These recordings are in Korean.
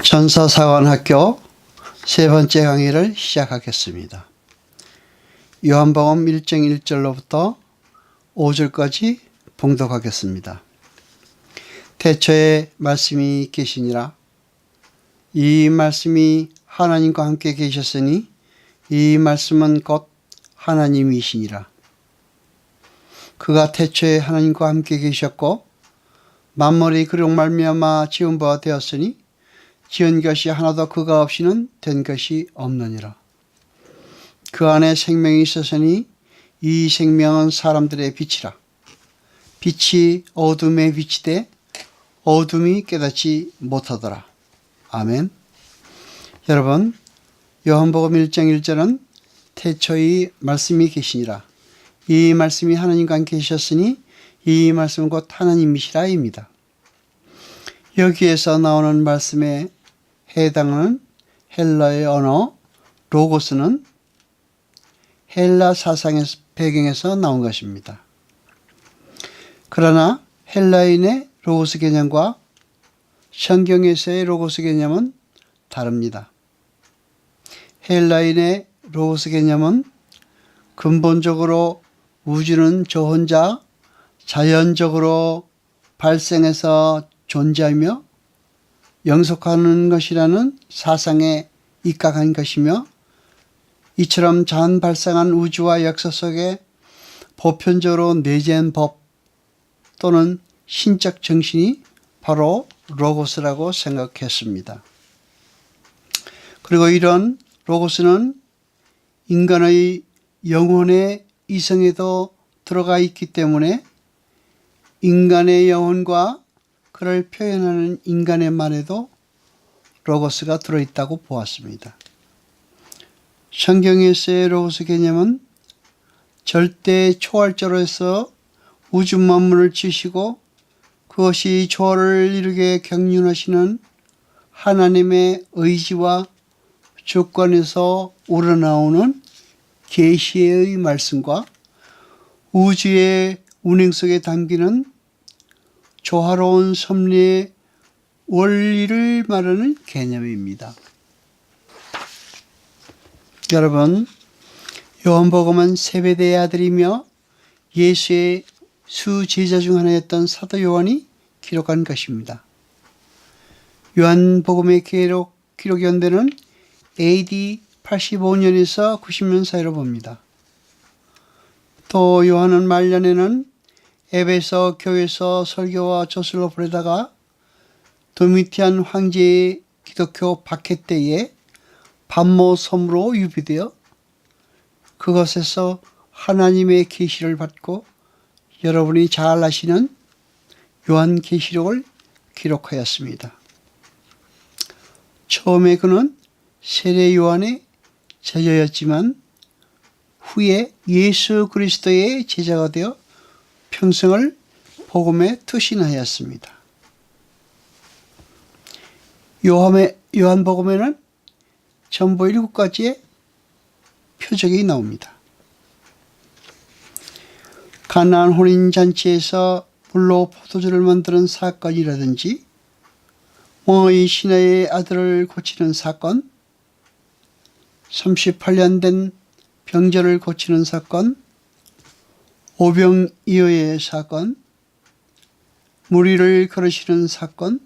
천사사관학교 세 번째 강의를 시작하겠습니다. 요한복음 1장 1절로부터 5절까지 봉독하겠습니다. 태초에 말씀이 계시니라. 이 말씀이 하나님과 함께 계셨으니 이 말씀은 곧 하나님이시니라. 그가 태초에 하나님과 함께 계셨고 만물이 그로 말미암아 지은 바가 되었으니 지은 것이 하나도 그가 없이는 된 것이 없느니라. 그 안에 생명이 있었으니 이 생명은 사람들의 빛이라. 빛이 어둠에 비치되 어둠이 깨닫지 못하더라. 아멘. 여러분, 요한복음 1장 1절은 태초의 말씀이 계시니라. 이 말씀이 하나님과 함께 계셨으니 이 말씀은 곧 하나님이시라입니다. 여기에서 나오는 말씀에 해당하는 헬라의 언어 로고스는 헬라 사상의 배경에서 나온 것입니다. 그러나 헬라인의 로고스 개념과 성경에서의 로고스 개념은 다릅니다. 헬라인의 로고스 개념은 근본적으로 우주는 저 혼자 자연적으로 발생해서 존재하며 영속하는 것이라는 사상에 입각한 것이며, 이처럼 자연 발생한 우주와 역사 속에 보편적으로 내재한 법 또는 신적 정신이 바로 로고스라고 생각했습니다. 그리고 이런 로고스는 인간의 영혼의 이성에도 들어가 있기 때문에 인간의 영혼과 그를 표현하는 인간의 말에도 로고스가 들어있다고 보았습니다. 성경에서의 로고스 개념은 절대 초월자로서 우주 만물을 지으시고 그것이 조화를 이루게 경륜하시는 하나님의 의지와 주권에서 우러나오는 계시의 말씀과 우주의 운행 속에 담기는 조화로운 섭리의 원리를 말하는 개념입니다. 여러분, 요한복음은 세베대의 아들이며 예수의 수제자 중 하나였던 사도 요한이 기록한 것입니다. 요한복음의 기록 연대는 AD 85년에서 90년 사이로 봅니다. 또 요한은 말년에는 에베소 교회에서 설교와 저술로 보내다가 도미티안 황제의 기독교 박해 때에 반모 섬으로 유비되어 그것에서 하나님의 계시를 받고 여러분이 잘 아시는 요한계시록을 기록하였습니다. 처음에 그는 세례 요한의 제자였지만 후에 예수 그리스도의 제자가 되어 평생을 복음에 투신하였습니다. 요한복음에는 전부 7가지의 표적이 나옵니다. 가나안 혼인잔치에서 물로 포도주를 만드는 사건이라든지 모의 신하의 아들을 고치는 사건, 38년 된 병자를 고치는 사건, 오병이어의 사건, 무리를 걸으시는 사건,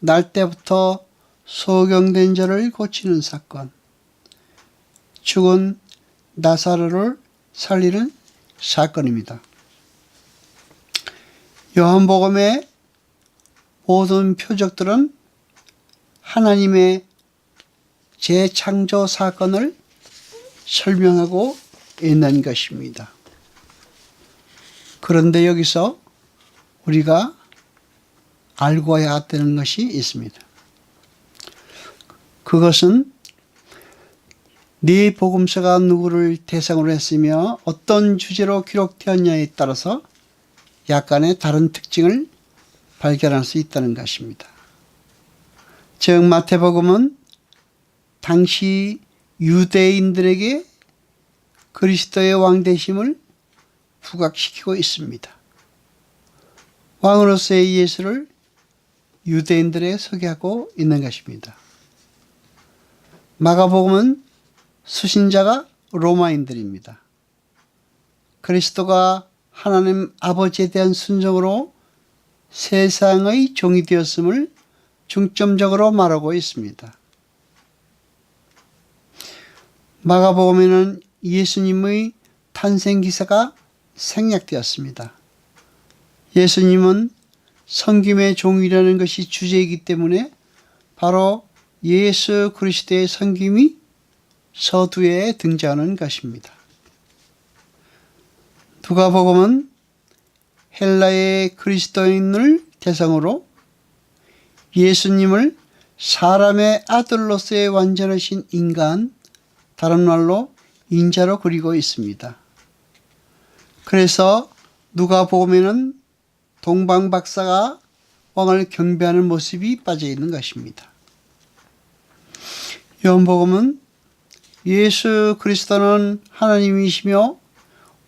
날 때부터 소경된 자를 고치는 사건, 죽은 나사로를 살리는 사건입니다. 요한복음의 모든 표적들은 하나님의 재창조 사건을 설명하고 있는 것입니다. 그런데 여기서 우리가 알고 해야 되는 것이 있습니다. 그것은 네 복음서가 누구를 대상으로 했으며 어떤 주제로 기록되었냐에 따라서 약간의 다른 특징을 발견할 수 있다는 것입니다. 즉 마태복음은 당시 유대인들에게 그리스도의 왕되심을 부각시키고 있습니다. 왕으로서의 예수를 유대인들에 소개하고 있는 것입니다. 마가복음은 수신자가 로마인들입니다. 그리스도가 하나님 아버지에 대한 순종으로 세상의 종이 되었음을 중점적으로 말하고 있습니다. 마가복음에는 예수님의 탄생 기사가 생략되었습니다. 예수님은 섬김의 종이라는 것이 주제이기 때문에 바로 예수 그리스도의 섬김이 서두에 등장하는 것입니다. 누가복음은 헬라의 그리스도인을 대상으로 예수님을 사람의 아들로서의 완전하신 인간, 다른 말로 인자로 그리고 있습니다. 그래서 누가복음에는 동방박사가 왕을 경배하는 모습이 빠져 있는 것입니다. 요한복음은 예수 그리스도는 하나님이시며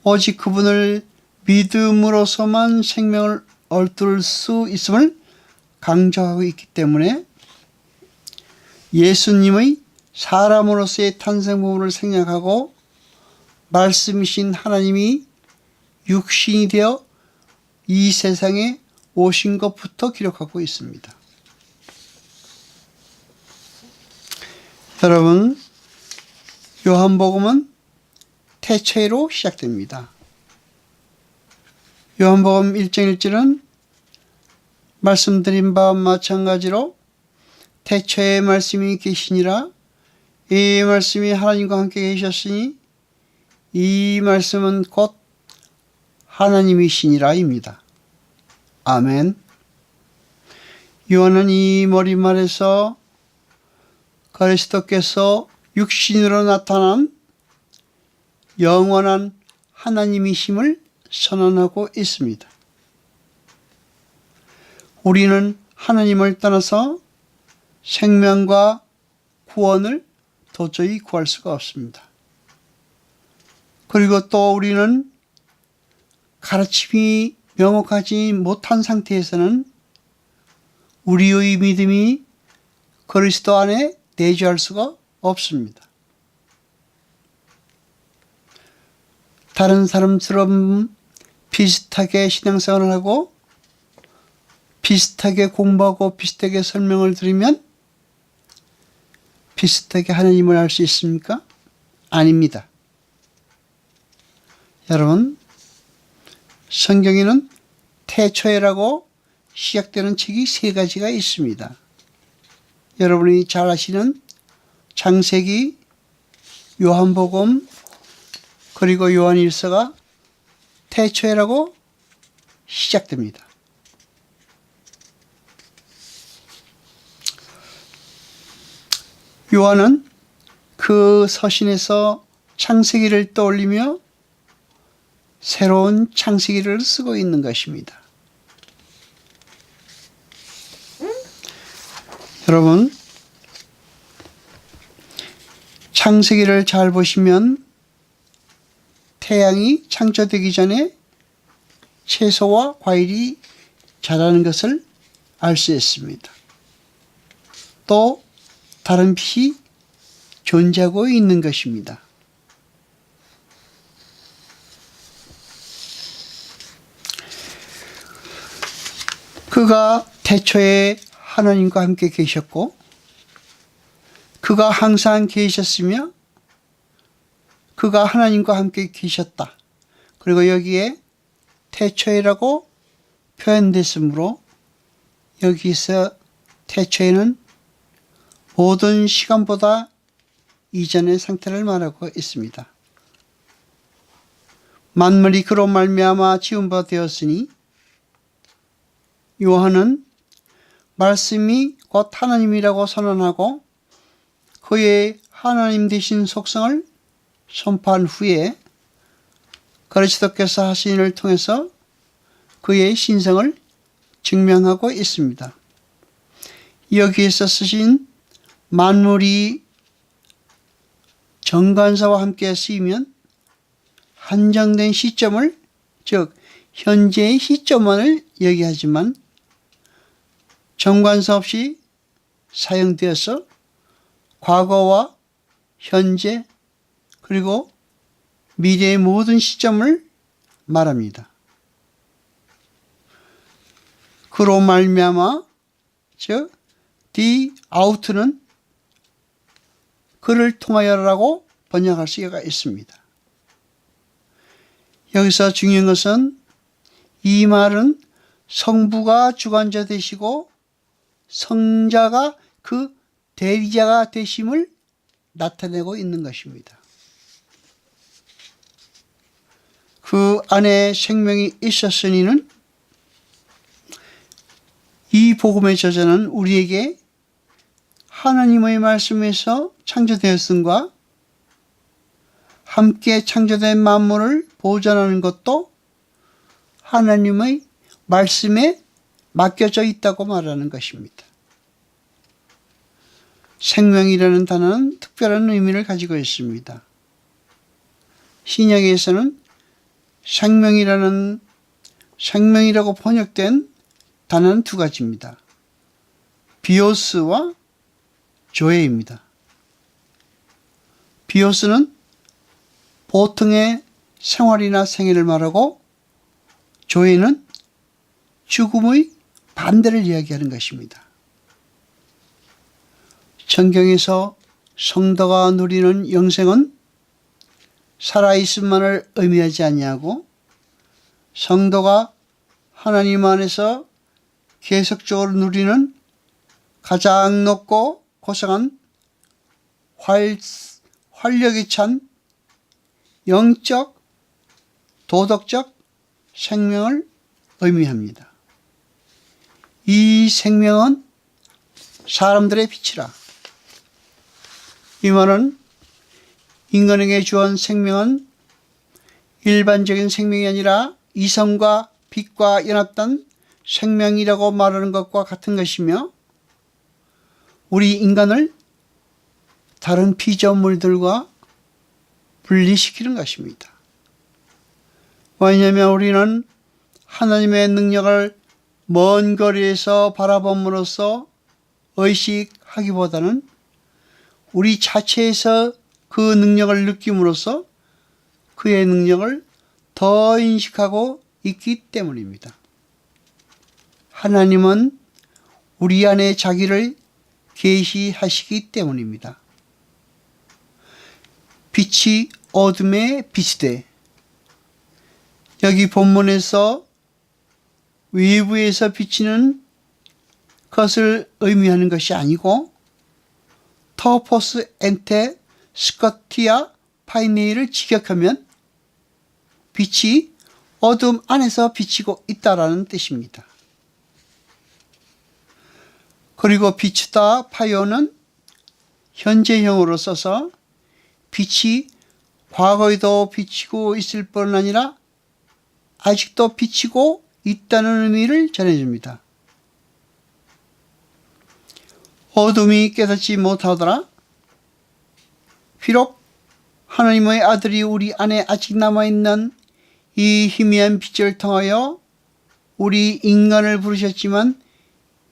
오직 그분을 믿음으로서만 생명을 얻을 수 있음을 강조하고 있기 때문에 예수님의 사람으로서의 탄생 부분을 생략하고 말씀이신 하나님이 육신이 되어 이 세상에 오신 것부터 기록하고 있습니다. 여러분, 요한복음은 태초에로 시작됩니다. 요한복음 1장 1절은 말씀드린 바와 마찬가지로 태초에 말씀이 계시니라 이 말씀이 하나님과 함께 계셨으니 이 말씀은 곧 하나님이시니라 입니다. 아멘. 요한은 이 머리말에서 그리스도께서 육신으로 나타난 영원한 하나님이심을 선언하고 있습니다. 우리는 하나님을 떠나서 생명과 구원을 도저히 구할 수가 없습니다. 그리고 또 우리는 가르침이 명확하지 못한 상태에서는 우리의 믿음이 그리스도 안에 내주할 수가 없습니다. 다른 사람처럼 비슷하게 신앙생활을 하고 비슷하게 공부하고 비슷하게 설명을 드리면 비슷하게 하나님을 알 수 있습니까? 아닙니다. 여러분, 성경에는 태초에라고 시작되는 책이 3가지가 있습니다. 여러분이 잘 아시는 창세기, 요한복음, 그리고 요한일서가 태초에라고 시작됩니다. 요한은 그 서신에서 창세기를 떠올리며 새로운 창세기를 쓰고 있는 것입니다. 여러분, 창세기를 잘 보시면 태양이 창조되기 전에 채소와 과일이 자라는 것을 알 수 있습니다. 또 다른 빛이 존재하고 있는 것입니다. 그가 태초에 하나님과 함께 계셨고 그가 항상 계셨으며 그가 하나님과 함께 계셨다. 그리고 여기에 태초에라고 표현됐으므로 여기서 태초에는 모든 시간보다 이전의 상태를 말하고 있습니다. 만물이 그로 말미암아 지은 바 되었으니 요한은 말씀이 곧 하나님이라고 선언하고 그의 하나님 되신 속성을 선포한 후에 그리스도께서 하신 일을 통해서 그의 신성을 증명하고 있습니다. 여기에서 쓰신 만물이 정관사와 함께 쓰이면 한정된 시점을, 즉 현재의 시점만을 얘기하지만 정관사 없이 사용되어서 과거와 현재 그리고 미래의 모든 시점을 말합니다. 그로 말미암아 즉 the out는 그를 통하여라고 번역할 수가 있습니다. 여기서 중요한 것은 이 말은 성부가 주관자 되시고 성자가 그 대리자가 되심을 나타내고 있는 것입니다. 그 안에 생명이 있었으니는 이 복음의 저자는 우리에게 하나님의 말씀에서 창조되었음과 함께 창조된 만물을 보존하는 것도 하나님의 말씀에 맡겨져 있다고 말하는 것입니다. 생명이라는 단어는 특별한 의미를 가지고 있습니다. 신약에서는 생명이라고 번역된 단어는 두 가지입니다. 비오스와 조에입니다. 비오스는 보통의 생활이나 생애를 말하고 조에는 죽음의 반대를 이야기하는 것입니다. 성경에서 성도가 누리는 영생은 살아있음만을 의미하지 아니하고 성도가 하나님 안에서 계속적으로 누리는 가장 높고 고상한 활력이 찬 영적, 도덕적 생명을 의미합니다. 이 생명은 사람들의 빛이라. 이 말은 인간에게 주한 생명은 일반적인 생명이 아니라 이성과 빛과 연합된 생명이라고 말하는 것과 같은 것이며 우리 인간을 다른 피조물들과 분리시키는 것입니다. 왜냐하면 우리는 하나님의 능력을 먼 거리에서 바라봄으로써 의식하기보다는 우리 자체에서 그 능력을 느낌으로써 그의 능력을 더 인식하고 있기 때문입니다. 하나님은 우리 안에 자기를 계시하시기 때문입니다. 빛이 어둠에 빛이 돼. 여기 본문에서 외부에서 비치는 것을 의미하는 것이 아니고 터포스 엔테 스커티아 파이네이를 직역하면 빛이 어둠 안에서 비치고 있다라는 뜻입니다. 그리고 비추다 파이오는 현재형으로 써서 빛이 과거에도 비치고 있을 뿐 아니라 아직도 비치고 있다는 의미를 전해줍니다. 어둠이 깨닫지 못하더라. 비록 하나님의 아들이 우리 안에 아직 남아있는 이 희미한 빛을 통하여 우리 인간을 부르셨지만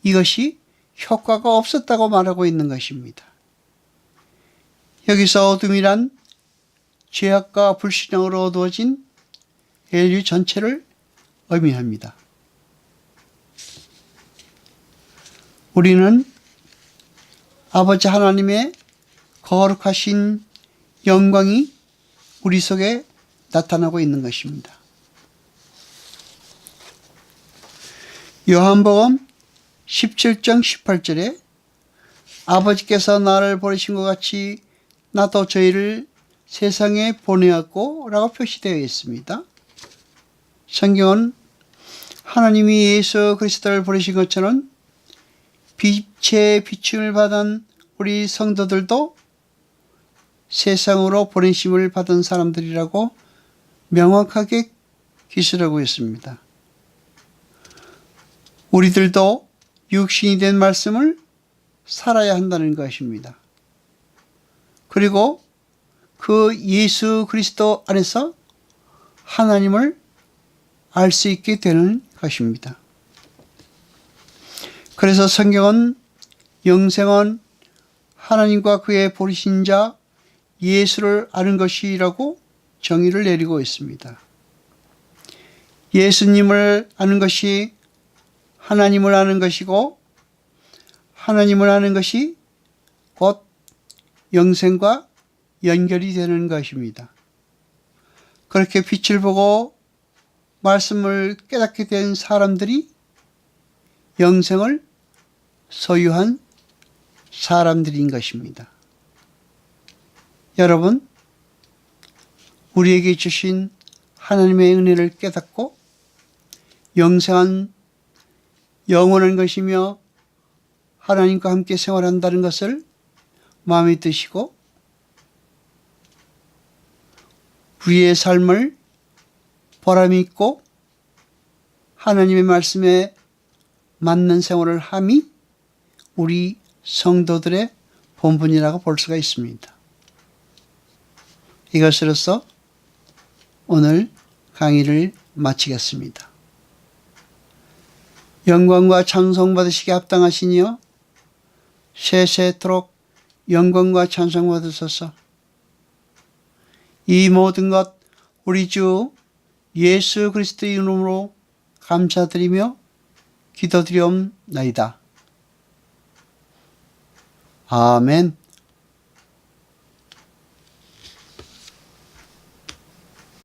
이것이 효과가 없었다고 말하고 있는 것입니다. 여기서 어둠이란 죄악과 불신앙으로 어두워진 인류 전체를 의미합니다. 우리는 아버지 하나님의 거룩하신 영광이 우리 속에 나타나고 있는 것입니다. 요한복음 17장 18절에 아버지께서 나를 보내신 것 같이 나도 저희를 세상에 보내었고 라고 표시되어 있습니다. 성경은 하나님이 예수 그리스도를 보내신 것처럼 빛의 비춤을 받은 우리 성도들도 세상으로 보내심을 받은 사람들이라고 명확하게 기술하고 있습니다. 우리들도 육신이 된 말씀을 살아야 한다는 것입니다. 그리고 그 예수 그리스도 안에서 하나님을 알 수 있게 되는 것입니다. 그래서 성경은 영생은 하나님과 그의 보내신 자 예수를 아는 것이라고 정의를 내리고 있습니다. 예수님을 아는 것이 하나님을 아는 것이고 하나님을 아는 것이 곧 영생과 연결이 되는 것입니다. 그렇게 빛을 보고 말씀을 깨닫게 된 사람들이 영생을 소유한 사람들인 것입니다. 여러분, 우리에게 주신 하나님의 은혜를 깨닫고 영생은 영원한 것이며 하나님과 함께 생활한다는 것을 마음에 드시고 우리의 삶을 보람 있고 하나님의 말씀에 맞는 생활을 함이 우리 성도들의 본분이라고 볼 수가 있습니다. 이것으로서 오늘 강의를 마치겠습니다. 영광과 찬송 받으시기 합당하시니요 세세토록 영광과 찬송 받으소서. 이 모든 것 우리 주 예수 그리스도의 이름으로 감사드리며 기도드리옵나이다. 아멘.